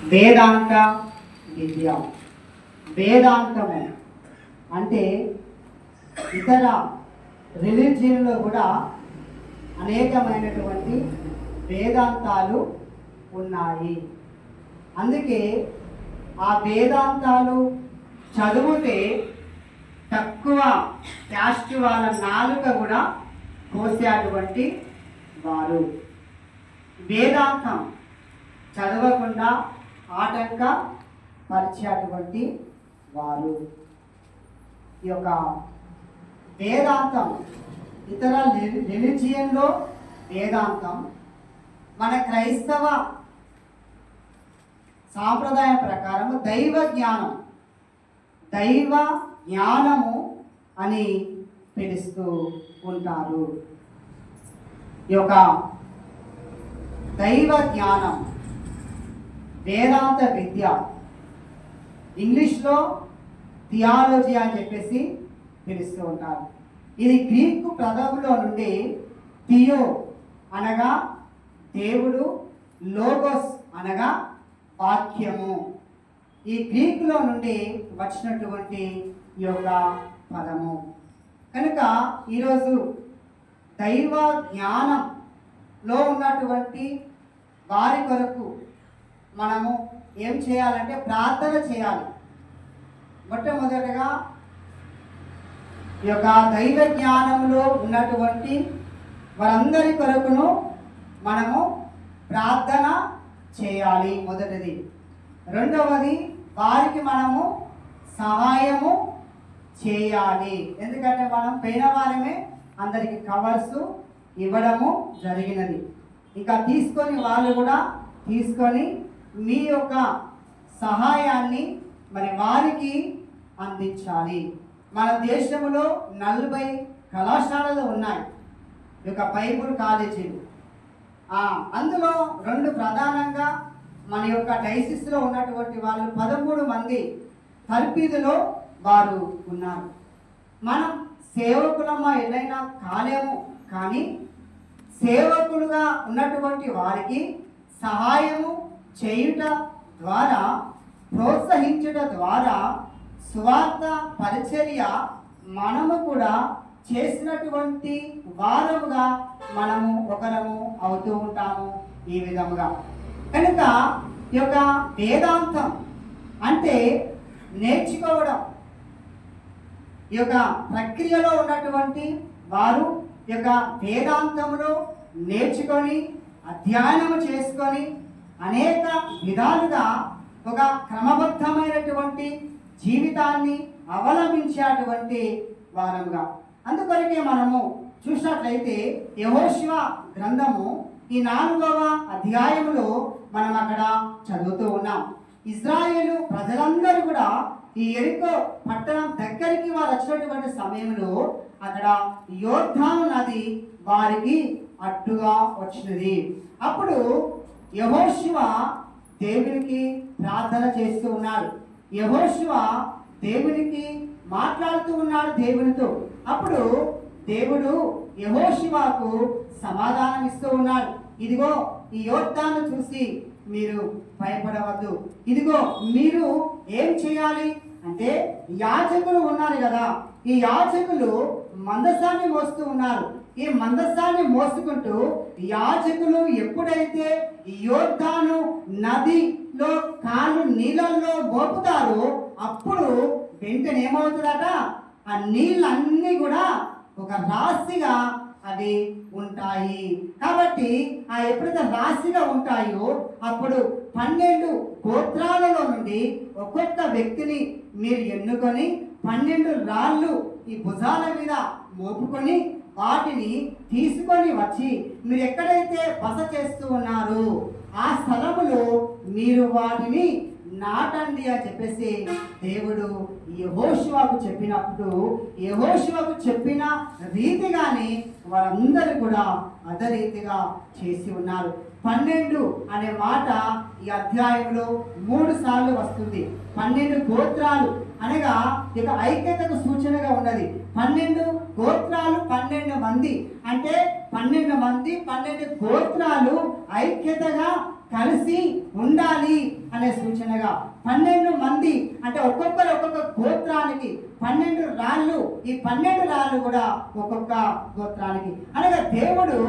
వేదాంత విద్య. వేదాంతము అంటే ఇతర రిలీజియన్లో కూడా అనేకమైనటువంటి వేదాంతాలు ఉన్నాయి. అందుకే ఆ వేదాంతాలు చదివితే తక్కువ క్యాస్ట్ వాళ్ళ నాలుక కూడా కోసేటువంటి వారు. వేదాంతం చదవకుండా ఆటంక పరిచేటువంటి వారు. ఈ యొక్క వేదాంతం ఇతర రిలీజియన్లో వేదాంతం, మన క్రైస్తవ సాంప్రదాయం ప్రకారం దైవ జ్ఞానము అని పిలుస్తూ ఉంటారు. ఈ యొక్క దైవ జ్ఞానం, వేదాంత విద్య, ఇంగ్లీష్లో థియాలజీ అని చెప్పేసి పిలుస్తూ ఉంటారు. ఇది గ్రీకు పదములో నుండి థియో అనగా దేవుడు, లోగోస్ అనగా వాక్యము, ఈ గ్రీకులో నుండి వచ్చినటువంటి ఈ యొక్క పదము. కనుక ఈరోజు దైవ జ్ఞానంలో ఉన్నటువంటి వారి కొరకు మనము ఏం చేయాలంటే ప్రార్థన చేయాలి. మొట్టమొదటగా ఈ యొక్క దైవ జ్ఞానంలో ఉన్నటువంటి వారందరి కొరకును మనము ప్రార్థన చేయాలి మొదటిది. రెండవది, వారికి మనము సహాయము చేయాలి. ఎందుకంటే మనం పోయిన వారమే అందరికి కవర్స్ ఇవ్వడము జరిగినది. ఇంకా తీసుకొని వాళ్ళు కూడా తీసుకొని మీ యొక్క సహాయాన్ని మరి వారికి అందించాలి. మన దేశంలో 40 కళాశాలలు ఉన్నాయి, ఈ యొక్క బైబుల్ కాలేజీలు. అందులో 2 ప్రధానంగా మన యొక్క డైసిస్లో ఉన్నటువంటి వాళ్ళు 13 మంది తర్పీదులో వారు ఉన్నారు. మనం సేవకులమా ఏదైనా కాలేము, కానీ సేవకులుగా ఉన్నటువంటి వారికి సహాయము చేయుట ద్వారా, ప్రోత్సహించుట ద్వారా సువార్త పరిచర్య మనము కూడా చేసినటువంటి వారముగా మనము ఒకరము అవుతూ ఉంటాము. ఈ విధముగా కనుక ఈ యొక్క వేదాంతం అంటే నేర్చుకోవడం. ఈ యొక్క ప్రక్రియలో ఉన్నటువంటి వారు ఈ యొక్క వేదాంతంలో నేర్చుకొని అధ్యయనము చేసుకొని అనేక విధాలుగా ఒక క్రమబద్ధమైనటువంటి జీవితాన్ని అవలంబించేటువంటి వారముగా. అందుకొరకే మనము చూసినట్లయితే యెహోషువ గ్రంథము ఈ 4వ అధ్యాయములో మనం అక్కడ చదువుతూ ఉన్నాం. ఇశ్రాయేలు ప్రజలందరూ కూడా ఈ యెరికో పట్టణం దగ్గరికి వారు వచ్చినటువంటి సమయంలో అక్కడ యోర్దాను నది వారికి అడ్డుగా వచ్చినది. అప్పుడు యెహోషువ దేవునికి ప్రార్థన చేస్తూ ఉన్నాడు. యెహోషువ దేవునికి మాట్లాడుతూ ఉన్నాడు దేవునితో. అప్పుడు దేవుడు యెహోషువకు సమాధానం ఇస్తూ ఉన్నాడు. ఇదిగో ఈ యోర్దాను చూసి మీరు భయపడవద్దు. ఇదిగో మీరు ఏం చేయాలి అంటే, యాజకులు ఉన్నారు కదా, ఈ యాజకులు మందసాన్ని మోస్తూ ఉన్నారు. ఈ మందసాన్ని మోసుకుంటూ యాజకులు ఎప్పుడైతే యోర్దాను నదిలో కాళ్ళు నీళ్ళల్లో మోపుతారో అప్పుడు వెంటనే ఏమవుతుందట, ఆ నీళ్ళన్నీ కూడా ఒక రాశిగా అవి ఉంటాయి. కాబట్టి ఆ ఎప్పుడైతే రాశిగా ఉంటాయో అప్పుడు 12 గోత్రాలలో నుండి ఒక్కొక్క వ్యక్తిని మీరు ఎన్నుకొని 12 రాళ్ళు ఈ భుజాల మీద మోపుకొని వాటిని తీసుకొని వచ్చి మీరు ఎక్కడైతే బస చేస్తూ ఉన్నారో ఆ స్థలములో మీరు వాటిని నాటండి అని చెప్పేసి దేవుడు యెహోషువకు చెప్పినప్పుడు, యెహోషువకు చెప్పిన రీతిగానే వారందరూ కూడా అదే రీతిగా చేసి ఉన్నారు. 12 అనే మాట ఈ అధ్యాయంలో 3 సార్లు వస్తుంది. 12 గోత్రాలు అనగా ఇక ఐక్యతకు సూచనగా ఉన్నది. 12 గోత్రాలు 12 మంది అంటే 12 మంది 12 గోత్రాలు ఐక్యతగా కలిసి ఉండాలి అనే సూచనగా 12 మంది అంటే ఒక్కొక్క గోత్రానికి 12 రాళ్ళు, ఈ 12 రాళ్ళు కూడా ఒక్కొక్క గోత్రానికి. అనగా దేవుడు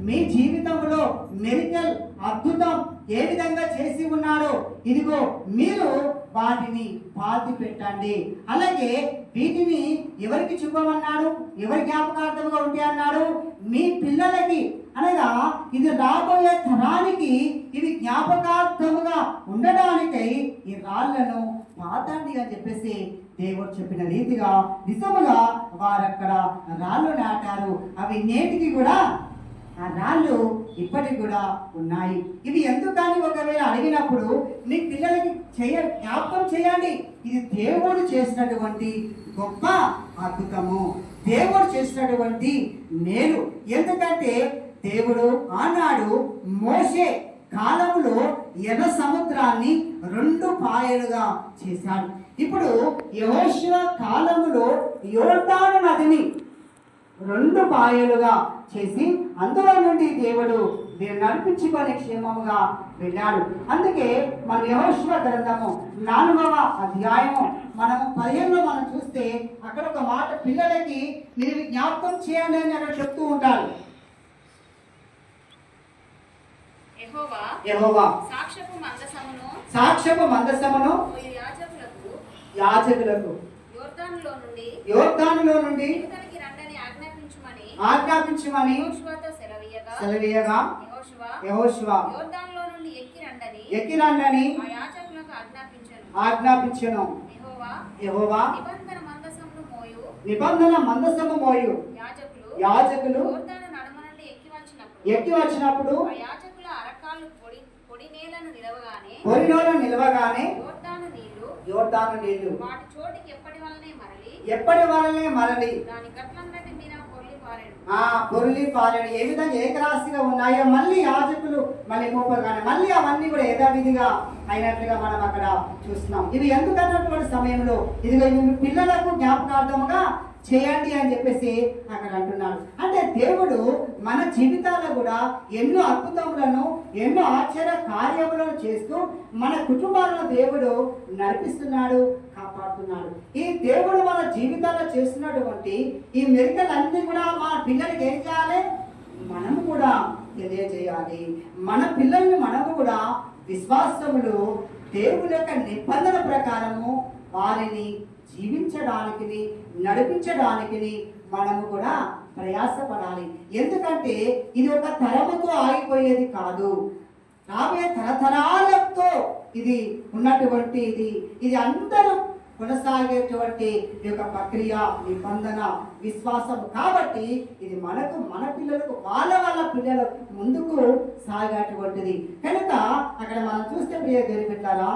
మీ జీవితంలో మెరికల్ అద్భుతం ఏ విధంగా చేసి ఉన్నాడో ఇదిగో మీరు వాటిని పాతి పెట్టండి. అలాగే వీటిని ఎవరికి చూపమన్నాడు, ఎవరి జ్ఞాపకార్థముగా ఉంటే అన్నాడు? మీ పిల్లలకి, అనగా ఇది రాబోయే తరానికి ఇవి జ్ఞాపకార్థముగా ఉండడానికై ఈ రాళ్లను పాతండి అని చెప్పేసి దేవుడు చెప్పిన రీతిగా నిజముగా వారు అక్కడ రాళ్ళు నాటారు. అవి నేటికి కూడా ఆ రాళ్ళు ఇప్పటికి కూడా ఉన్నాయి. ఇవి ఎందుకని ఒకవేళ అడిగినప్పుడు మీ పిల్లలకి జ్ఞాపకం చేయండి. ఇది దేవుడు చేసినటువంటి గొప్ప అద్భుతము, దేవుడు చేసినటువంటి మేలు. ఎందుకంటే దేవుడు ఆనాడు మోషే కాలంలో ఎర్ర సముద్రాన్ని 2 పాయలుగా చేశాడు. ఇప్పుడు యెహోషువ కాలములో యోర్దాను నదిని 2 పాయలుగా చేసి అందులో నుండి దేవుడు నడిపించుకొని క్షేమముగా వెళ్ళాడు. అందుకే మన యెహోషువ గ్రంథము 4వ అధ్యాయము మనము 15లో మనం చూస్తే అక్కడ ఒక మాట పిల్లలకి మీరు జ్ఞాపకం చేయండి అని అక్కడ చెప్తూ ఉంటారు. యెహోవా సాక్ష్యపు మందసమును యాజకులకు యోర్దానులో నుండి ఆజ్ఞాపించమని సెలవీయగా యెహోషువ ఎక్కి రండని ఆజ్ఞాపించెను. యెహోవా నిబంధన మందసము మోయు యాజకులు ఎక్కి వచ్చినప్పుడు పొడిలోన నిలవగానే యోర్దాను నీళ్లు ఎప్పటి వలనే మరలి పొర్లి పారని ఏ విధంగా ఏకరాశిగా ఉన్నాయో మళ్ళీ యాజకులు మళ్ళీ మోపగానే మళ్ళీ అవన్నీ కూడా యథావిధిగా అయినట్లుగా మనం అక్కడ చూస్తున్నాం. ఇవి ఎందుకన్నటువంటి సమయంలో ఇదిగో పిల్లలకు జ్ఞాపకార్థముగా చేయండి అని చెప్పేసి అక్కడ అంటున్నాడు. అంటే దేవుడు మన జీవితాల్లో కూడా ఎన్నో అద్భుతములను ఎన్నో ఆశ్చర్య కార్యములను చేస్తూ మన కుటుంబాలను దేవుడు నడిపిస్తున్నాడు, కాపాడుతున్నాడు. ఈ దేవుడు మన జీవితాల్లో చేస్తున్నటువంటి ఈ మెరికలన్నీ కూడా మన పిల్లలకి ఏం చేయాలి? మనము కూడా తెలియజేయాలి. మన పిల్లల్ని మనము కూడా విశ్వాసములు దేవుని యొక్క నిబంధన ప్రకారము వారిని జీవించడానికి నడిపించడానికి మనము కూడా ప్రయాసపడాలి. ఎందుకంటే ఇది ఒక తరముతో ఆగిపోయేది కాదు, రాబోయే తరతరాలతో ఇది ఉన్నటువంటి ఇది అందరూ కొనసాగేటువంటి యొక్క ప్రక్రియ, నిబంధన, విశ్వాసం. కాబట్టి ఇది మన పిల్లలకు వాళ్ళ పిల్లల ముందుకు సాగేటువంటిది కనుక అక్కడ మనం చూస్తే ప్రియ దేవుని బిడ్డలారా,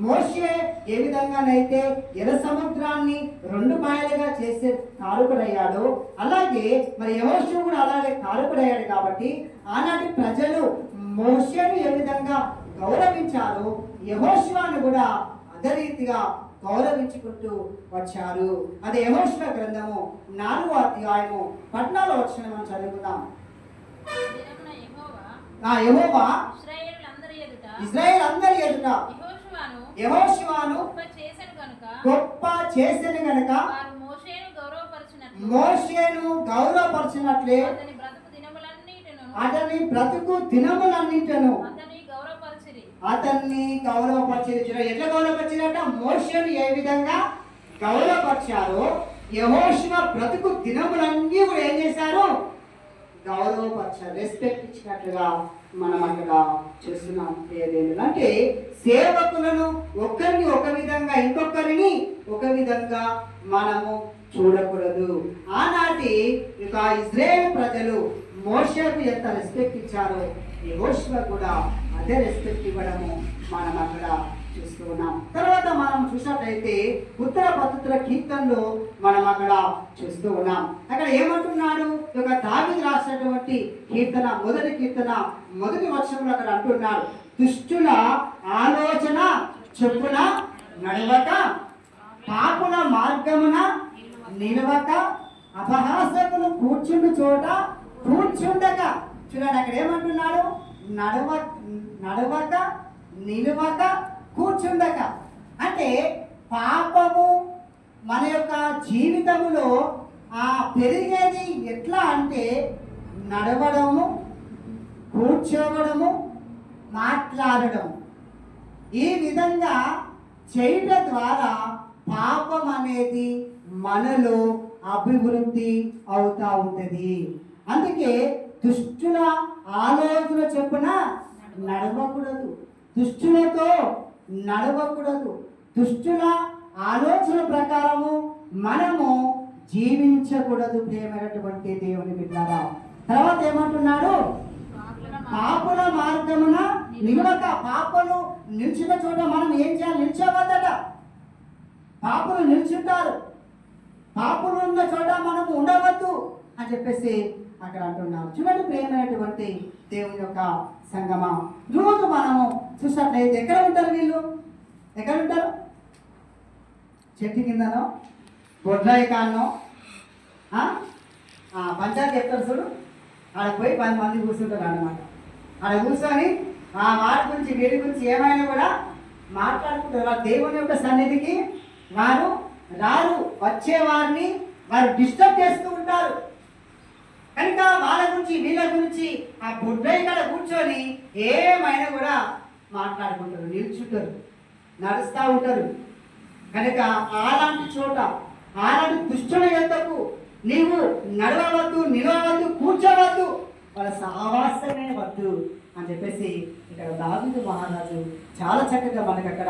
మోషే ఏ విధంగానైతే ఎర్ర సముద్రాన్ని 2 పాయలుగా చేసే కారకుడయ్యాడో అలాగే మరి యెహోషువ కూడా అలాగే కారకుడయ్యాడు. కాబట్టి ఆనాటి ప్రజలు మోషేను ఏ విధంగా గౌరవించారో యెహోషువను కూడా అదే రీతిగా గౌరవించుకుంటూ వచ్చారు. అదే యెహోషువ గ్రంథము 4వ అధ్యాయము 14వ వచనం మనం చదువుకుందాం. యెహోవా ఇశ్రాయేలు అందరి ఎదుట యెహోషువను గొప్ప చేసెను గనుక మోషేను గౌరవపరిచినట్లే అతని బ్రతుకు దినములన్నింటిను అతన్ని గౌరవపరిచారు. ఎట్లా గౌరవపరిచారట? మోషేను ఏ విధంగా గౌరవపరిచారో యెహోషువ బ్రతుకు దినములన్నీ కూడా ఏం చేశారు? గౌరవపరిచారు, రెస్పెక్ట్ ఇచ్చినట్లుగా మనం అక్కడ చూస్తున్నాం. అంటే సేవకులను ఒకరిని ఒక విధంగా ఇంకొకరిని ఒక విధంగా మనము చూడకూడదు. ఆనాటి ఇజ్రాయేల్ ప్రజలు మోషేకు ఎంత రెస్పెక్ట్ ఇచ్చారో యెహోషువ కూడా అదే రెస్పెక్ట్ ఇవ్వడము మనం అక్కడ చూస్తూ ఉన్నాం. తర్వాత మనం చూసినట్లయితే ఉత్తర పవిత్ర కీర్తనలో మనం అక్కడ చూస్తూ ఉన్నాం. అక్కడ ఏమంటున్నాడు? దావీదు రాసినటువంటి కీర్తన 1వ కీర్తన 1వ వచనంలో అక్కడ అంటున్నాడు, దుష్టుల ఆలోచన చొప్పున నడవక, పాపుల మార్గమున నిలవక, అపహాసకులు కూర్చుండు చోట కూర్చుండక. చూడండి అక్కడ ఏమంటున్నాడు? నడవ నడవక నిలవక కూర్చుండక. అంటే పాపము మన యొక్క జీవితంలో పెరిగేది ఎట్లా అంటే నడవడము, కూర్చోవడము, మాట్లాడడం. ఈ విధంగా చేయడం ద్వారా పాపం అనేది మనలో అభివృద్ధి అవుతా ఉంటుంది. అందుకే దుష్టుల ఆలోచన చొప్పున నడవకూడదు, దుష్టులతో నడవకూడదు. దుష్టుల ఆలోచన ప్రకారము మనము జీవించకూడదు. ప్రియమైనటువంటి దేవుని బిడ్డలారా, తర్వాత ఏమంటున్నాడు? పాపుల మార్గమున నిలవక. పాపలు నిలిచిన చోట మనం ఏం చేయాలి? నిలిచవద్దట. పాపులు నిల్చుంటారు, పాపులు ఉన్న చోట మనము ఉండవద్దు అని చెప్పేసి అక్కడ అంటున్నాం. చూడండి ప్రియమైనటువంటి దేవుని యొక్క సంగమా, రోజు మనము చూసినట్లయితే ఎక్కడ ఉంటారు వీళ్ళు? ఎక్కడ ఉంటారు? చెట్టు కిందనో, బొడ్రాయి కాన్నో, పంచాయతీ చెప్తారు చూడు, ఆడ పోయి 10 మంది కూర్చుంటారు అన్నమాట. ఆడ కూర్చొని వారి గురించి వీరి గురించి ఏమైనా కూడా మాట్లాడుకుంటారు. వారు దేవుని యొక్క సన్నిధికి వారు రారు, వచ్చేవారిని వారు డిస్టర్బ్ చేస్తూ ఉంటారు. కనుక వాళ్ళ గురించి వీళ్ళ గురించి ఆ బుడ్డయ్య కాడ కూర్చొని ఏమైనా కూడా మాట్లాడుకుంటారు, నిల్చుంటారు, నడుస్తూ ఉంటారు. కనుక అలాంటి చోట, అలాంటి దుష్టుల యొద్దకు నీవు నడవవద్దు, నిలవవద్దు, కూర్చోవద్దు, వాళ్ళ సహవాసమే వద్దు అని చెప్పేసి ఇక్కడ దావీదు మహారాజు చాలా చక్కగా మనకు అక్కడ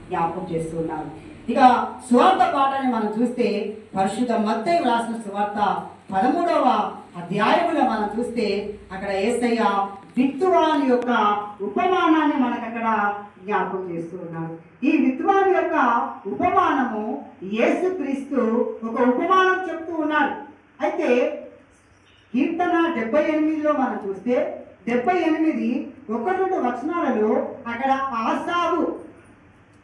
జ్ఞాపకం చేస్తూ ఉన్నారు. ఇక సువార్త పాఠాన్ని మనం చూస్తే పరిశుద్ధ మత్తయి రాసిన సువార్త 13వ అధ్యాయంలో మనం చూస్తే అక్కడ యేసయ్య విత్తువాని యొక్క ఉపమానాన్ని మనకు అక్కడ జ్ఞాపకం చేస్తూ ఉన్నారు. ఈ విత్తువాని యొక్క ఉపమానము యేసుక్రీస్తు ఒక ఉపమానం చెప్తూ ఉన్నారు. అయితే కీర్తన 78లో మనం చూస్తే 78 1-2 వచనాలలో అక్కడ ఆసావు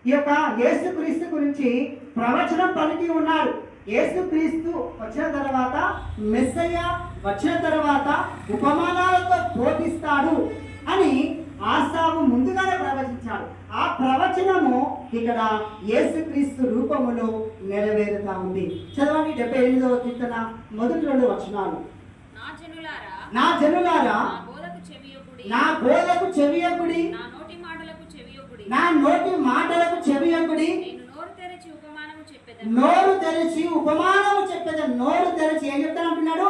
ఈ యొక్క యేసుక్రీస్తు గురించి ప్రవచనం పలికి ఉన్నాడు. యేసుక్రీస్తు వచ్చిన తర్వాత, మెస్సయ్య వచ్చిన తర్వాత ఉపమానాలతో బోధిస్తాడు అని ఆసావు ముందుగానే ప్రవచించాడు. ఆ ప్రవచనము ఇక్కడ యేసుక్రీస్తు రూపములో నెరవేరుతా ఉంది. చదవండి 78వ కీర్తన మొదటి 2 వచనాలు. నా జనులారా నా బోధకు చెవియొకుడి, నా నోటి మాటలకు చెవియొకుడి. నోరు తెరిచి ఉపమానము చెప్పేది. నోరు తెరిచి ఏం చెప్తానంటున్నాడు?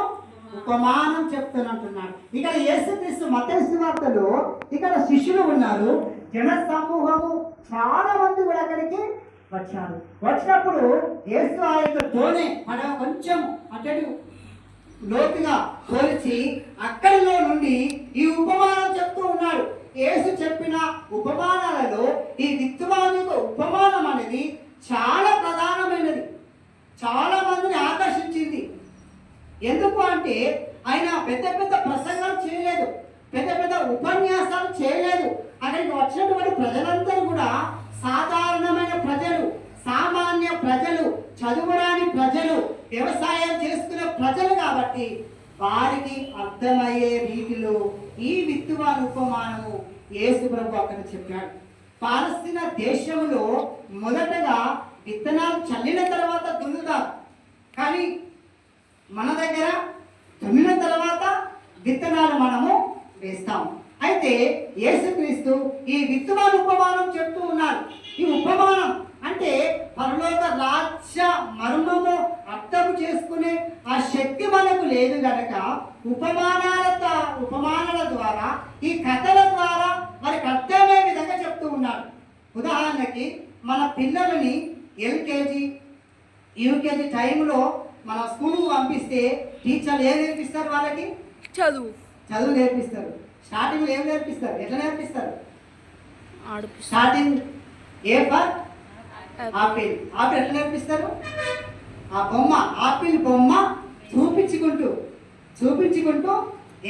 ఉపమానం చెప్తానంటున్నాడు. ఇక్కడ యేసుక్రీస్తు మత్తయి సువార్తలో ఇక్కడ శిష్యులు ఉన్నారు, జన సమూహము చాలా మంది కూడా అక్కడికి వచ్చారు. వచ్చినప్పుడు యేసు ఆ యొక్క తోనే పడవ కొంచెం అటు లోతుగా పోల్చి అక్కడిలో నుండి ఈ ఉపమానం చెప్తూ ఉన్నాడు. యేసు చెప్పిన ఉపమానాలలో ఈ విత్తువాని ఉపమానం అనేది చాలా ప్రధానమైనది, చాలా మందిని ఆకర్షించింది. ఎందుకు అంటే ఆయన పెద్ద పెద్ద ప్రసంగాలు చేయలేదు, పెద్ద పెద్ద ఉపన్యాసాలు చేయలేదు. అక్కడికి వచ్చినటువంటి ప్రజలందరూ కూడా సాధారణమైన ప్రజలు, సామాన్య ప్రజలు, చదువురాని ప్రజలు, వ్యవసాయం చేసుకునే ప్రజలు కాబట్టి వారికి అర్థమయ్యే రీతిలో ఈ విత్తువాని ఉపమానము యేసు ప్రభు అక్కడ చెప్పాడు. పాలస్తీనా దేశంలో మొదటగా విత్తనాలు చల్లిన తర్వాత దున్నుతారు, కానీ మన దగ్గర దున్నిన తర్వాత విత్తనాలు మనము వేస్తాం. అయితే యేసుక్రీస్తు ఈ విత్తువాని ఉపమానం చెప్తూ ఉన్నారు. ఈ ఉపమానం అంటే పరలోక రాజ్య మర్మము అర్థం చేసుకునే ఆ శక్తి మనకు లేదు గనక ఉపమానాల ద్వారా, ఈ కథల ద్వారా వారికి అర్థమయ్యే విధంగా చెప్తూ ఉన్నారు. ఉదాహరణకి మన పిల్లలని ఎల్కేజీ యూకేజీ టైంలో మన స్కూల్కి పంపిస్తే టీచర్లు ఏం నేర్పిస్తారు? వాళ్ళకి చదువు నేర్పిస్తారు. స్టార్టింగ్లో ఏం నేర్పిస్తారు? ఎట్లా నేర్పిస్తారు? Starting A for apple. Apple ఎట్లా నేర్పిస్తారు? ఆ బొమ్మ, ఆపిల్ బొమ్మ చూపించుకుంటూ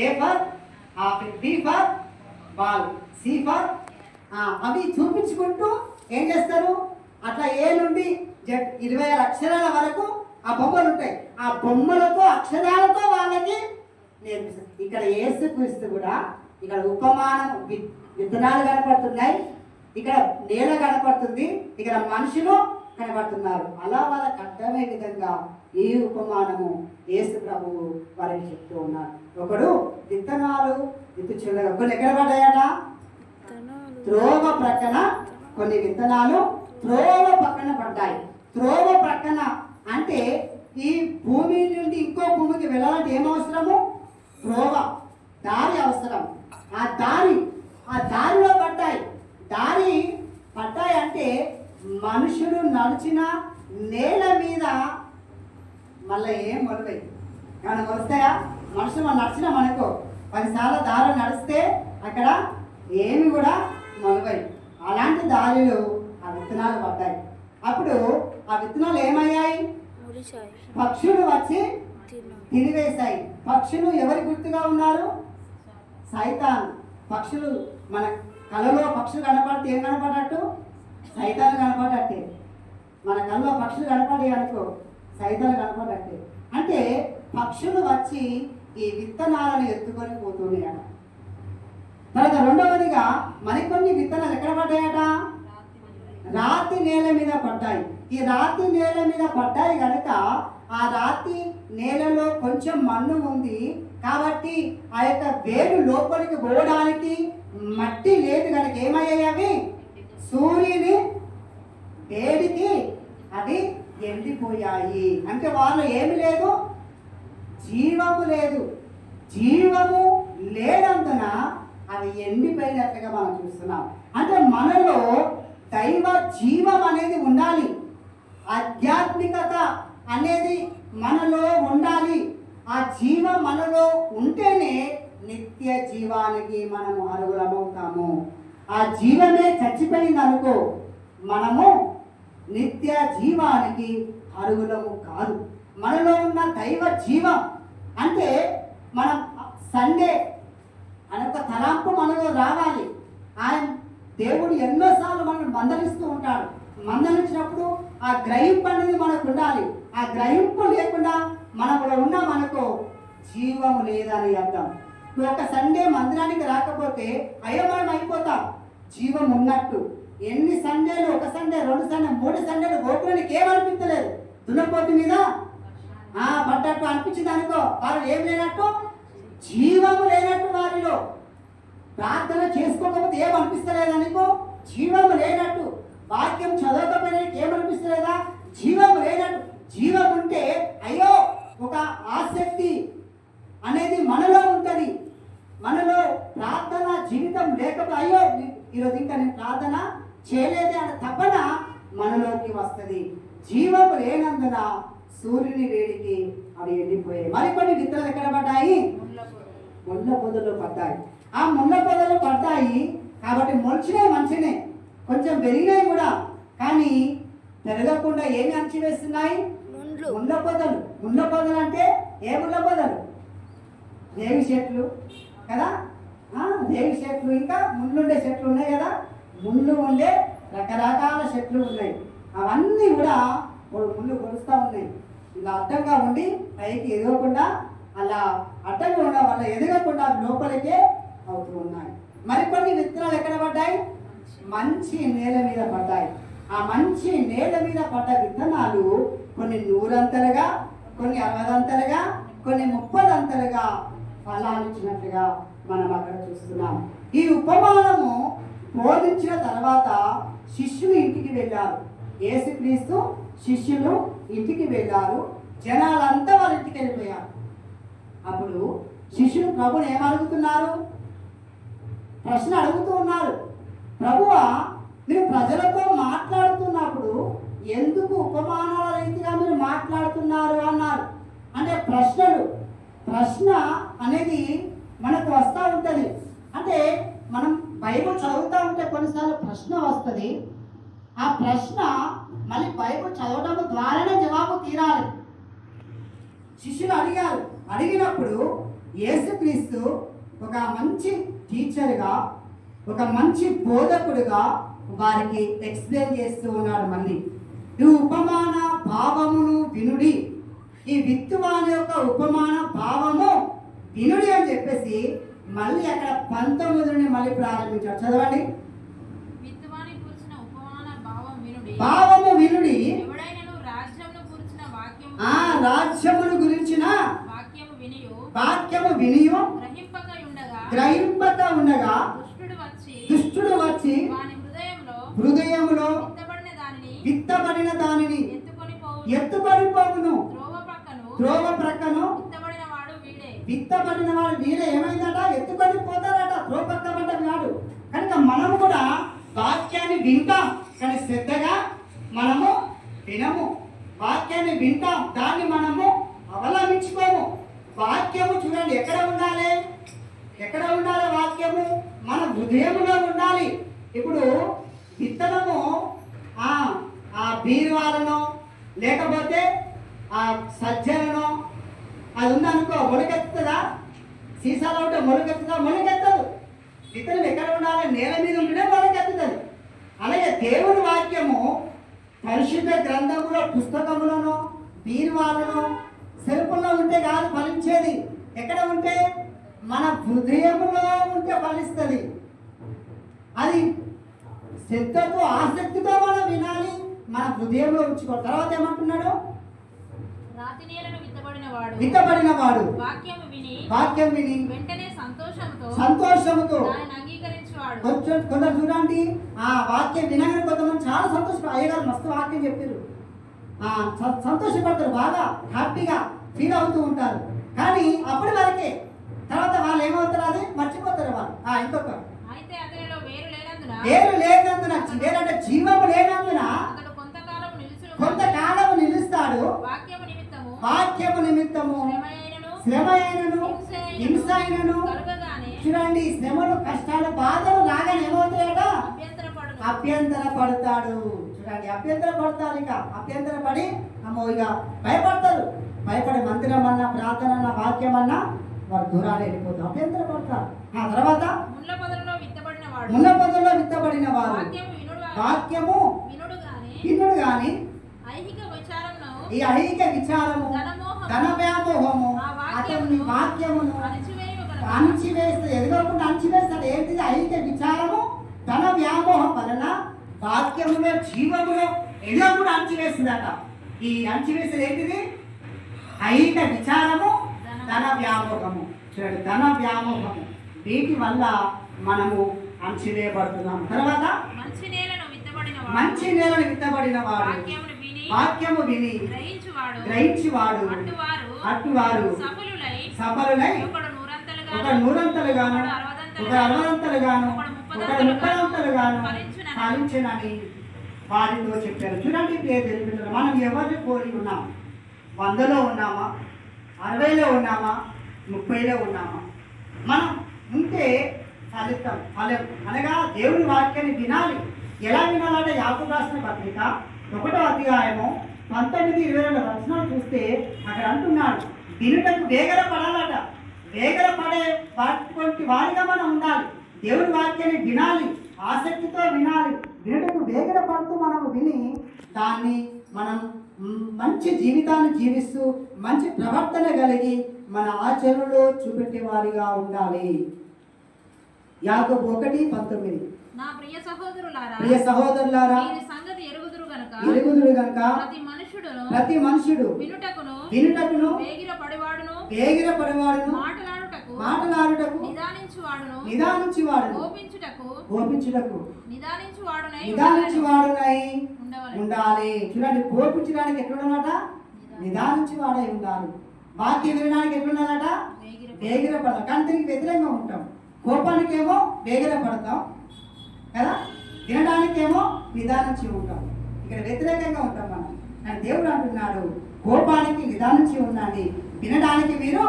A for apple, B for ball, C for అవి చూపించుకుంటూ ఏం చేస్తారు? అట్లా ఏ నుండి 26 అక్షరాల వరకు ఆ బొమ్మలు ఉంటాయి. ఆ బొమ్మలతో అక్షరాలతో వాళ్ళకి నేర్పిస్తారు. ఇక్కడ యేసుక్రీస్తు కూడా ఇక్కడ ఉపమానం విత్తనాలు కనపడుతున్నాయి, ఇక్కడ నేల కనపడుతుంది, ఇక్కడ మనుషులు కనబడుతున్నారు. అలా వాళ్ళకి అర్థమయ్యే విధంగా ఈ ఉపమానము యేసు ప్రభువు వారికి చెప్తూ ఉన్నారు. ఒకడు విత్తనాలు విత్తుచుండగా కొన్ని ఎక్కడ పడ్డాయట? త్రోవ ప్రక్కన కొన్ని విత్తనాలు త్రోవ పక్కన పడ్డాయి. త్రోవ ప్రక్కన అంటే ఈ భూమి నుండి ఇంకో భూమికి వెళ్ళాలంటే ఏం అవసరము? త్రోవ, దారి అవసరం. ఆ దారిలో పడ్డాయి. దారి పడ్డాయి అంటే మనుషులు నడిచిన నేల మీద మళ్ళీ ఏం మొలవై. ఏమైనా మొలుస్తాయా? మనుషులు మనం నడిచినా మనకు 10 సార్లు దారిలో నడిస్తే అక్కడ ఏమి కూడా మొలవై. అలాంటి దారిలో ఆ విత్తనాలు పడ్డాయి. అప్పుడు ఆ విత్తనాలు ఏమయ్యాయి? పక్షులు వచ్చి తినివేశాయి. పక్షులు ఎవరి గుర్తుగా ఉన్నారు? సైతాన్. పక్షులు మన కళలో పక్షులు కనపడితే ఏం కనపడట్టు? సైతాన్ కనపడట్టే. మన కళలో పక్షులు కనపడే అనుకో, సైతాన్ కనపడట్టే. అంటే పక్షులు వచ్చి ఈ విత్తనాలను ఎత్తుకొని పోతున్నాయట. తర్వాత రెండవదిగా మరికొన్ని విత్తనాలు ఎక్కడ పడ్డాయట? రాతి నేల మీద పడ్డాయి. ఈ రాతి నేల మీద పడ్డాయి కనుక ఆ రాతి నేలలో కొంచెం మన్ను ఉంది కాబట్టి ఆ యొక్క వేరు లోపలికి పోవడానికి మట్టి లేదు కనుక ఏమయ్యాయి? అవి సూర్యుని వేడికి అవి ఎండిపోయాయి. అంటే వాళ్ళు ఏమి లేదు, జీవము లేదు. జీవము లేనందున అవి ఎండిపోయినట్లుగా మనం చూస్తున్నాం. అంటే మనలో దైవ జీవం అనేది ఉండాలి, ఆధ్యాత్మికత అనేది మనలో ఉండాలి. ఆ జీవం మనలో ఉంటేనే నిత్య జీవానికి మనము అర్హులమవుతాము. ఆ జీవమే చచ్చిపోయింది అనుకో, మనము నిత్య జీవానికి అర్హులము కాదు. మనలో ఉన్న దైవ జీవం అంటే మనం సండే అనొక తలంపు మనలో రావాలి. ఆయన దేవుడు ఎన్నోసార్లు మనల్ని మందలిస్తూ ఉంటాడు. మందలించినప్పుడు ఆ గ్రహింపు అనేది మనకు ఉండాలి. ఆ గ్రహింపు లేకుండా మనలో ఉన్న మనకు జీవము లేదని అర్థం. ఒక సండే మందిరానికి రాకపోతే అయోమయం అయిపోతాం. జీవం ఉన్నట్టు ఎన్ని సండేలు, 1 సండే, 2 సండే, 3 సండేలు గోపురానికి ఏమనిపించలేదు. దున్నపోతు మీద పడ్డట్టు అనిపించింది అనుకో, వారు ఏం లేనట్టు, జీవము లేనట్టు. వారిలో ప్రార్థన చేసుకోకపోతే ఏమనిపిస్తలేదు అనుకో, జీవము లేనట్టు. వాక్యం చదవకపోయినా ఏమనిపిస్తలేదా? జీవము లేనట్టు. జీవం ఉంటే అయ్యో ఒక ఆసక్తి అనేది మనలో ఉంటుంది. మనలో ప్రార్థన జీవితం లేకపోతే అయ్యో ఈరోజు ఇంకా నేను ప్రార్థన చేయలేదే అనే తపన మనలోకి వస్తుంది. జీవము లేనందున సూర్యుని వేడికి అవి ఎండిపోయాయి. మరికొన్ని విత్తనాలు ఎక్కడ పడ్డాయి? ముళ్ళ పొదలు పడ్డాయి. ఆ ముళ్ళ పొదలు పడ్డాయి కాబట్టి మొలిచినాయి, మంచినే, కొంచెం పెరిగినాయి కూడా. కానీ పెరగకుండా ఏమి అంచివేస్తున్నాయి? ముళ్ళ పొదలు. ముళ్ళ పొదలు అంటే ఏ ముళ్ళ పొదలు? దేవి చెట్లు కదా, దేవి చెట్లు. ఇంకా ముళ్ళుండే చెట్లు ఉన్నాయి కదా, ముళ్ళు ఉండే రకరకాల చెట్లు ఉన్నాయి. అవన్నీ కూడా ముళ్ళు కొలుస్తూ ఉన్నాయి. ఇలా అడ్డంగా ఉండి పైకి ఎదగకుండా, అలా అడ్డంగా ఉండడం వల్ల ఎదగకుండా లోపలికే అవుతూ ఉన్నాయి. మరికొన్ని విత్తనాలు ఎక్కడ పడ్డాయి? మంచి నేల మీద పడ్డాయి. ఆ మంచి నేల మీద పడ్డ విత్తనాలు కొన్ని 100 కొన్ని 60 కొన్ని 30 ఫలాలు ఇచ్చినట్లుగా మనం అక్కడ చూస్తున్నాం. ఈ ఉపమానము బోధించిన తర్వాత శిష్యులు ఇంటికి వెళ్ళారు. యేసుక్రీస్తు శిష్యులు ఇంటికి వెళ్ళారు. జనాలంతా వాళ్ళ ఇంటికి వెళ్ళిపోయారు. అప్పుడు శిష్యులు ప్రభుని ఏమడుగుతున్నారు? ప్రశ్న అడుగుతూ ఉన్నారు. ప్రభువా, మీరు ప్రజలతో మాట్లాడుతున్నప్పుడు ఎందుకు ఉపమానాల రీతిగా మీరు మాట్లాడుతున్నారు అన్నారు. అంటే ప్రశ్న అనేది మనకు వస్తూ ఉంటుంది. అంటే మనం బైబుల్ చదువుతూ ఉంటే కొన్నిసార్లు ప్రశ్న వస్తుంది. ఆ ప్రశ్న మళ్ళీ బైబుల్ చదవడం ద్వారానే జవాబు తీరాలి. శిష్యులు అడిగారు. అడిగినప్పుడు యేసుక్రీస్తు ఒక మంచి టీచర్గా, ఒక మంచి బోధకుడుగా వారికి ఎక్స్ప్లెయిన్ చేస్తూ ఉన్నాడు. మళ్ళీ ఈ ఉపమాన భావమును వినుడి, ఈ విత్తువాని యొక్క ఉపమాన భావము వినుడి అని చెప్పేసి మళ్ళీ అక్కడ 19 నుండి మళ్ళీ ప్రారంభించాడు. చదవండి. విత్తువాని గురించిన ఉపమాన భావము వినుడి. ఎవడైనను రాజ్యమును గురించిన రాజ్యమును గురించిన వాక్యము వినియు గ్రహింపక ఉండగా దుష్టుడు వచ్చి వాని హృదయములో విత్తబడిన దానిని ఎత్తుకొని పోవును. త్రోవ ప్రక్కను విత్తబడిన వాడు వీడే. ఏమైందట? ఎత్తుకొని పోతారట. త్రోవ పక్కబడ్డ వాడు. కనుక మనము కూడా వాక్యాన్ని వింటాం, కానీ శ్రద్ధగా మనము వినము. వాక్యాన్ని వింటాం, దాన్ని మనము అవలంబించుకోము. వాక్యము చూడండి ఎక్కడ ఉండాలి? ఎక్కడ ఉండాలి వాక్యము? మన హృదయంలో ఉండాలి. ఇప్పుడు విత్తనము ఆ బీరువాలను లేకపోతే ఆ సజ్జలను అది ఉందనుకో, మొలకెత్తుతుందా? సీసాలో ఉంటే మొలకెత్తుదా? మొలకెత్తదు. విత్తనం ఎక్కడ ఉండాలి? నేల మీద ఉంటేనే మొలకెత్తుతుంది. అలాగే దేవుని వాక్యము పరిశుద్ధ గ్రంథములో, పుస్తకములను, బీరువాలను, సెల్ఫుల్లో ఉంటే కాదు ఫలించేది. ఎక్కడ ఉంటే? మన హృదయంలో ఉంటే ఫలిస్తుంది. అది శ్రద్ధతో ఆసక్తితో మనం వినాలి, మన హృదయంలో ఉంచుకోవాలి. తర్వాత ఏమంటున్నాడు? విత్తబడిన వాడు వాక్యం విని వెంటనే సంతోషముతో కొందరు చూడండి, ఆ వాక్యం వినగానే కొంతమంది చాలా సంతోషం. అయ్యగారు మస్తు వాక్యం చెప్పారు, సంతోషపడతారు, బాగా హ్యాపీగా ఫీల్ అవుతూ ఉంటారు. కానీ అప్పటి వరకే, తర్వాత వాళ్ళు ఏమవుతారు? అది మర్చిపోతారు వాళ్ళు. ఇంకొకరు వేరు లేనందున, వేరంటే జీవము లేనందున కొంతకాలము నిలుస్తాడు. వాక్యము నిమిత్తము శ్రమ అయినను హింస అయినను. చూడండి, శ్రమలు, కష్టాలు, బాధలు రాగానే ఏమవుతాయట? అభ్యంతర పడతాడు. చూడండి, అభ్యంతర పడతారు. ఇక అభ్యంతర పడి ఇక భయపడతారు. భయపడి మందిరం అన్నా, ప్రార్థన అన్నా, వాక్యం అన్నా వారు దూరాలు వెళ్ళిపోతారు, అభ్యంతర పడతారు. ఆ తర్వాత ముళ్ళ పొదలో విత్తబడిన వారు వాక్యము వినుడు గాని ఈ ఐహిక విచారము, ధన వ్యామోహము అతని వాక్యమును అణిచివేస్తే, ఎదుగకుండా అణిచివేస్తాడు. ఏంటిది? ఐహిక విచారము, ధన వ్యామోహం వలన వాక్యములో, జీవములో ఎదుగకుండా అణిచివేస్తుందట. ఈ అణిచివేసేది ఏంటిది? ఐహిక విచారము, ధన వ్యామోహము. చూడండి, ధన వ్యామోహము, వీటి వల్ల మనము అణచివేయబడుతున్నాం. తర్వాత మంచి నేలను విత్తబడిన వాడు వాక్యము విని గ్రహించువాడు అట్టువారు సఫలులై ఒక నూరంతలుగాను, ఒక 60 ఒక 30 ఫలించునని వారితో చెప్పారు. చూడండి ప్రియమైన, మనం ఎవరిని కోరి ఉన్నాం? 100లో ఉన్నామా? 60లో ఉన్నామా? 30లో ఉన్నామా? మనం ఉంటే ఫలం అనగా దేవుని వాక్యాన్ని వినాలి. ఎలా వినాలంటే యాకోబు రాసిన పత్రిక 1వ అధ్యాయము 19-22 వచనాలు చూస్తే అక్కడ అంటున్నాడు, వినుటకు వేగర పడాలట. వేగర పడే వారిగా మనం ఉండాలి. దేవుని వాక్యాన్ని వినాలి, ఆసక్తితో వినాలి. వినుటకు వేగర పడుతూ మనం విని దాన్ని మనం మంచి జీవితాన్ని జీవిస్తూ మంచి ప్రవర్తన కలిగి మన ఆచరణలో చూపెట్టే వారిగా ఉండాలి. యాకోబు 1:19. నా ప్రియ సహోదరులారా, ఎరుగుదురు గనుక ప్రతి మనుషుడు వినుటకును వేగిర పడివాడును మాటలాడుటకు నిదానించువాడును కోపించుటకు నిదానించువాడునై ఉండాలి. చూడండి, కోపించడానికి ఎట్లుండాలట? నిదానించువాడై ఉండాలి. వాక్యం వినడానికి ఎట్లుండాలట? వేగిర పడాలి. కానీ దీనికి వ్యతిరేకంగా ఉంటాం. కోపానికేమో వేగిర పడతాం కదా, వినడానికేమో నిదానించి ఉంటాం. ఇక్కడ వ్యతిరేకంగా ఉంటాం మనం. కానీ దేవుడు అంటున్నాడు, కోపానికి నిదానించి ఉండండి, వినడానికి మీరు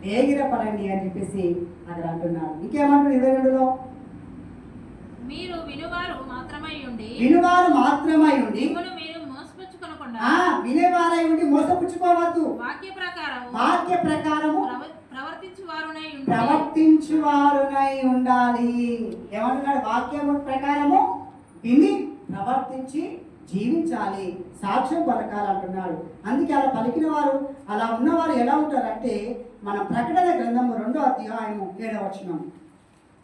వేగిర పడండి అని చెప్పేసి అక్కడ అంటున్నాడు. ఇంకేమంటాడు 22లో? మీరు వినువారు మాత్రమై ఉండి వినేవారై ఉండి మోసపుచ్చుకోవద్దు. వాక్య ప్రకారము ప్రవర్తించువారునై ఉండాలి. ఏమంటున్నాడు? వాక్యము ప్రకారము విని ప్రవర్తించి జీవించాలి, సాక్ష్యం పలకాలి అంటున్నాడు. అందుకే అలా పలికిన వారు, అలా ఉన్నవారు ఎలా ఉంటారంటే, మన ప్రకటన గ్రంథము 2వ అధ్యాయము 7వ వచనం,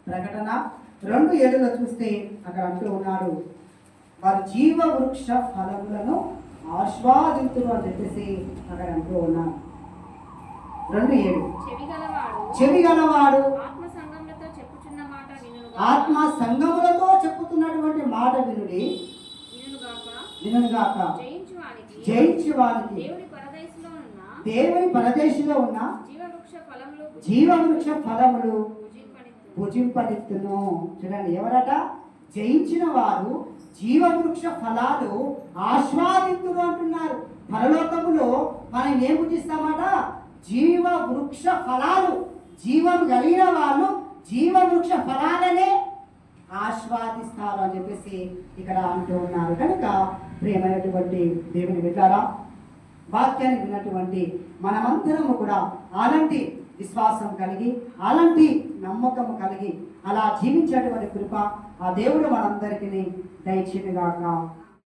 ప్రకటన 2:7లో చూస్తే అక్కడ అంటూ ఉన్నాడు, వారు జీవ వృక్ష ఫలములను ఆస్వాదింతురు అని చెప్పేసి అక్కడ అంటూ ఉన్నాడు. 2:7 చెవి గలవాడు ఆత్మ సంగములతో చెప్పుచున్న మాట ఆత్మ సంగములతో చెప్పుతున్నటువంటి మాట వినుగాక జయించువానికి దేవుని పరదేశంలో ఉన్న జీవవృక్ష ఫలములు భుజింపనిత్తును. చూడండి, ఎవరట? జయించిన వారు జీవవృక్ష ఫలాలు ఆస్వాదింతురు అంటున్నారు. పరలోకములో మనం ఏం భుజిస్తామట? జీవవృక్ష ఫలాలు. జీవం కలిగిన వాళ్ళు జీవవృక్ష ఫలాలనే ఆస్వాదిస్తారు అని చెప్పేసి ఇక్కడ అంటూ ఉన్నారు. కనుక ప్రియమైనటువంటి దేవుని బిడ్డలారా, వాక్యాన్ని విన్నటువంటి మనమందరము కూడా అలాంటి విశ్వాసం కలిగి, అలాంటి నమ్మకము కలిగి అలా జీవించేటువంటి కృప ఆ దేవుడు మనందరికీ దయచేయుగాక.